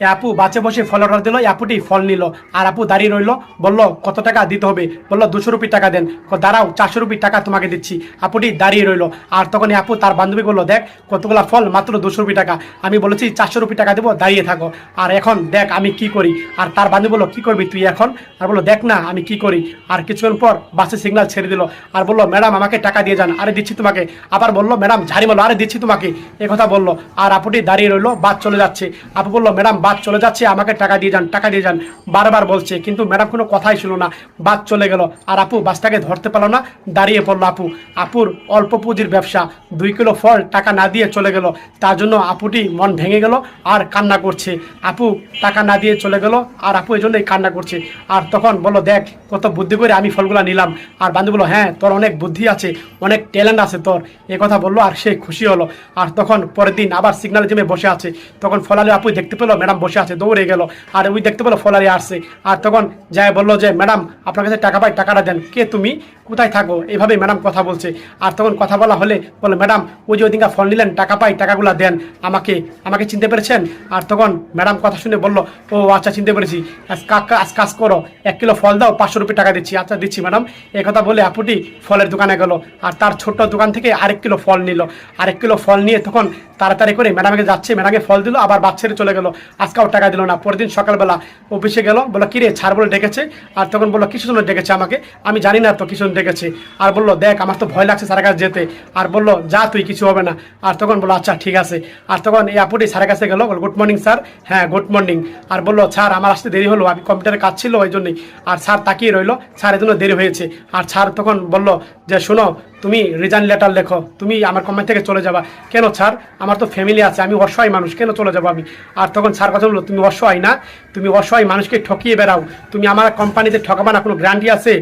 এ আপু বাচ্চা বসে ফল অর্ডার দিল, আপুটি ফল নিল আর আপু দাঁড়িয়ে রইলো। বলল কত টাকা দিতে হবে, বললো 200 রুপি টাকা দেন। দাঁড়াও 400 রুপি টাকা তোমাকে দিচ্ছি। আপুটি দাঁড়িয়ে রইলো। আর তখন আপু তার বান্ধবী বললো, দেখ কতগুলা ফল, মাত্র 200 রুপি টাকা, আমি বলেছি 400 রুপি টাকা দেবো, দাঁড়িয়ে থাকো। আর এখন দেখ আমি কি করি। আর তার বান্ধবী বললো, কি করবি তুই এখন? আর বললো, দেখ না আমি কি করি। আর কিছুক্ষণ পর বাসে সিগন্যাল ছেড়ে দিল আর বললো, ম্যাডাম আমাকে টাকা দিয়ে যান। আরে দিচ্ছি তোমাকে। আবার বললো, ম্যাডাম ঝাড়ি মারলো, আরে দিচ্ছি তোমাকে। কথা বললো। আর আপুটি দাঁড়িয়ে রইলো, বাস চলে যাচ্ছে। আপু বললো, ম্যাডাম বাস চলে যাচ্ছে, আমাকে টাকা দিয়ে যান, টাকা দিয়ে যান, বারবার বলছে, কিন্তু ম্যাডাম কোনো কথাই ছিল না। বাস চলে গেল আর আপু বাসটাকে ধরতে পারলো না, দাঁড়িয়ে পড়লো আপু। আপুর অল্প পুঁজির ব্যবসা, 2 কিলো ফল টাকা না দিয়ে চলে গেল। তার জন্য আপুটি মন ভেঙে গেল আর কান্না করছে। আপু টাকা না দিয়ে চলে গেল আর আপু এই জন্যই কান্না করছে। আর তখন বললো, দেখ কত বুদ্ধি করে আমি ফলগুলো নিলাম। আর বান্ধবী বললো, হ্যাঁ তোর অনেক বুদ্ধি আছে, অনেক ট্যালেন্ট আছে তোর। কথা বললো আর সে খুশি হলো। আর তখন পরের দিন আবার সিগন্যাল জমে বসে আছে। তখন ফলালি আপু দেখতে পেলো ম্যাডাম বসে আছে, দৌড়ে গেল। আর ওই দেখতে পেলো ফলালি আসছে। আর তখন যাই বললো যে, ম্যাডাম আপনার কাছে টাকা পাই, টাকাটা দেন। কে তুমি, কোথায় থাকো? এইভাবে ম্যাডাম কথা বলছে। আর তখন কথা বলা হলে বললো, ম্যাডাম ওই যে ওইদিনকার ফল নিলেন, টাকা পাই, টাকাগুলো দেন আমাকে, আমাকে চিনতে পেরেছেন? আর তখন ম্যাডাম কথা শুনে বললো, ও আচ্ছা চিনতে পেরেছি, আজ কাজ করো, 1 কিলো ফল দাও, 500 রুপি টাকা দিচ্ছি। আচ্ছা দিচ্ছি ম্যাডাম। কথা বলে আপুটি ফলের দোকানে গেল আর তার ছোট্ট দোকান থেকে 1 কিলো ফল নিল। 1 কিলো ফল নিয়ে তখন তাড়াতাড়ি করে ম্যাডামকে যাচ্ছে, ম্যাডামকে ফল দিল, আবার বাদ ছেড়ে চলে গেল। আজকেও টাকা দিল না। পরের দিন সকালবেলা অফিসে গেল, বললো, কিরে ছাড় বলে ডেকেছে? আর তখন বললো, কিছু জন্য ডেকেছে আমাকে, আমি জানি না তো কিছু জন ডেকেছে। আর বললো, দেখ আমার তো ভয় লাগছে স্যারের কাছে যেতে। আর বললো, যা তুই, কিছু হবে না। আর তখন বললো, আচ্ছা ঠিক আছে। আর তখন এই আপুটি স্যারের কাছে গেল, বলল, গুড মর্নিং স্যার। হ্যাঁ গুড মর্নিং। আর বললো, স্যার আমার আসতে দেরি হলো, আমি কম্পিউটারে কাজ ছিল ওই জন্যই। আর স্যার তাকিয়ে রইলো, স্যার এই জন্য দেরি হয়েছে। আর স্যার তখন বললো যে, শোনো তুমি রিজাইন লেটার লেখো, তুমি আমার কোম্পানি থেকে চলে যাবা। কেন স্যার? আমার তো ফ্যামিলি আছে, আমি অসহায় মানুষ, কেন চলে যাবো আমি? আর তখন স্যার কথা বললো, তুমি অসহায় না, তুমি অসহায় মানুষকে ঠকিয়ে বেড়াও, তুমি আমার কোম্পানিতে ঠকাবা না, কোনো গ্যারান্টি আছে?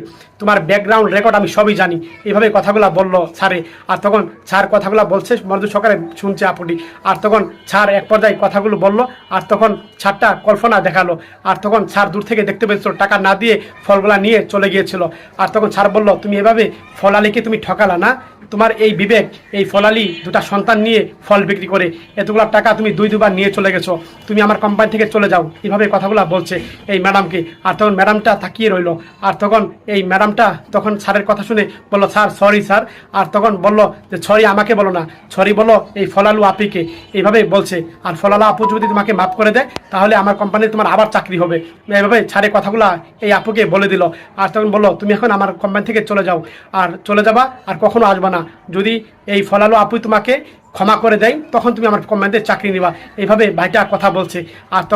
তোমার ব্যাকগ্রাউন্ড রেকর্ড আমি সবই জানি। এইভাবে কথাগুলো বললো স্যারে। আর তখন স্যার কথাগুলো বলছে, মনোযোগ সহকারে শুনছে আপুটি। আর তখন স্যার এক পর্যায়ে কথাগুলো বললো। আর তখন স্যারটা কল্পনা দেখালো। আর তখন স্যার দূর থেকে দেখতে পেয়েছিল টাকা না দিয়ে ফলগুলা নিয়ে চলে গিয়েছিল। আর তখন স্যার বললো, তুমি এভাবে ফলালিকে তুমি ঠকালা না, তোমার এই বিবেক, এই ফলালি 2টা সন্তান নিয়ে ফল বিক্রি করে এতগুলো টাকা তুমি 2বার নিয়ে চলে গেছো, তুমি আমার কোম্পানি থেকে চলে যাও। এইভাবে কথাগুলো বলছে এই ম্যাডামকে। আর তখন ম্যাডামটা তাকিয়ে রইলো। আর তখন এই ম্যাডামটা তখন স্যারের কথা শুনে বললো, স্যার সরি স্যার। আর তখন বললো যে, সরি আমাকে বলো না, সরি বলো এই ফলালু আপিকে। এইভাবে বলছে। আর ফলালু আপু যদি তোমাকে মাফ করে দেয় তাহলে আমার কোম্পানিতে তোমার আবার চাকরি হবে। এইভাবে স্যারের কথাগুলো এই আপুকে বলে দিল। আর তখন বললো, তুমি এখন আমার কোম্পানি থেকে চলে যাও, আর চলে যাবা, আর কখনো আসবা না। যদি এই ফলালু আপুই তোমাকে ক্ষমা করে দেয় তখন তুমি আমার কোম্পানিতে চাকরি নিবা। এইভাবে ভাইটা কথা বলছে। আর তখন